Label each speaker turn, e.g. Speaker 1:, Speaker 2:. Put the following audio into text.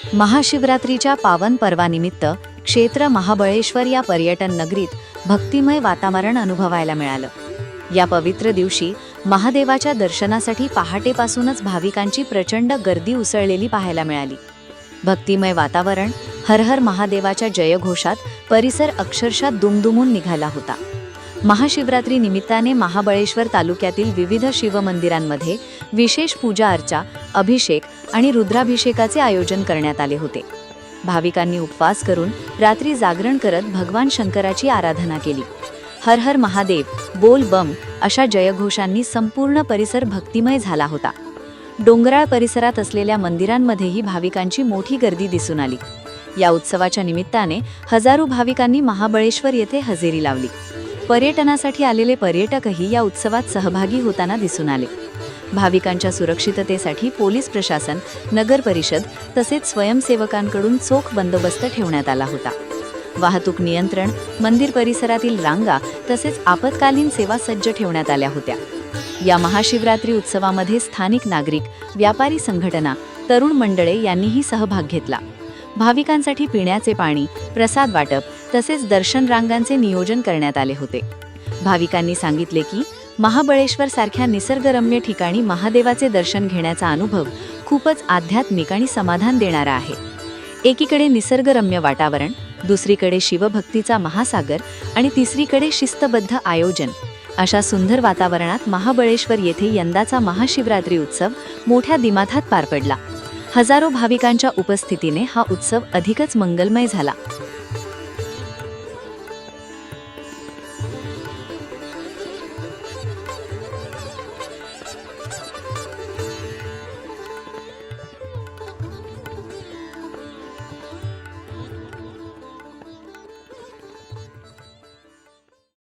Speaker 1: महाशिवरात्रीच्या पावन पर्वानिमित्त क्षेत्र महाबळेश्वर या पर्यटन नगरीत भक्तिमय वातावरण अनुभवायला मिळालं। या पवित्र दिवशी महादेवाच्या दर्शनासाठी पहाटेपासूनच भाविकांची प्रचंड गर्दी उसळलेली पाहायला मिळाली। भक्तिमय वातावरण, हर हर महादेवाच्या जयघोषात परिसर अक्षरशः दुमदुमून निघाला होता। महाशिवरात्री निमित्ताने महाबळेश्वर तालुक्यातील विविध शिवमंदिरांमध्ये विशेष पूजा अर्चा, अभिषेक आणि रुद्राभिषेकाचे आयोजन करण्यात आले होते। भाविकांनी उपवास करून रात्री जागरण करत भगवान शंकराची आराधना केली। हर हर महादेव, बोल बम अशा जयघोषांनी संपूर्ण परिसर भक्तिमय झाला होता। डोंगराळ परिसरात असलेल्या मंदिरांमध्येही भाविकांची मोठी गर्दी दिसून आली। या उत्सवाच्या निमित्ताने हजारो भाविकांनी महाबळेश्वर येथे हजेरी लावली। पर्यटनासाठी आलेले पर्यटकही या उत्सवात सहभागी होताना दिसून आले। भाविकांच्या सुरक्षिततेसाठी पोलीस प्रशासन, नगर परिषद तसेच स्वयंसेवकांकडून चोख बंदोबस्त ठेवण्यात आला होता। वाहतूक नियंत्रण, मंदिर परिसरातील रांगा तसेच आपत्कालीन सेवा सज्ज ठेवण्यात आल्या होत्या। या महाशिवरात्री उत्सवामध्ये स्थानिक नागरिक, व्यापारी संघटना, तरुण मंडळे यांनीही सहभाग घेतला। भाविकांसाठी पिण्याचे पाणी, प्रसाद वाटप तसेच दर्शन रांगांचे नियोजन करण्यात आले होते। भाविकांनी सांगितले की महाबळेश्वर सारख्या निसर्गरम्य ठिकाणी महादेवाचे दर्शन घेण्याचा अनुभव खूपच आध्यात्मिक आणि समाधान देणारा आहे। एकीकडे निसर्गरम्य वातावरण, दुसरीकडे शिवभक्तीचा महासागर आणि तिसरीकडे शिस्तबद्ध आयोजन, अशा सुंदर वातावरणात महाबळेश्वर येथे यंदाचा महाशिवरात्री उत्सव मोठ्या दिमाखात पार पडला। हजारो भाविकांच्या उपस्थितीने हा उत्सव अधिकच मंगलमय झाला।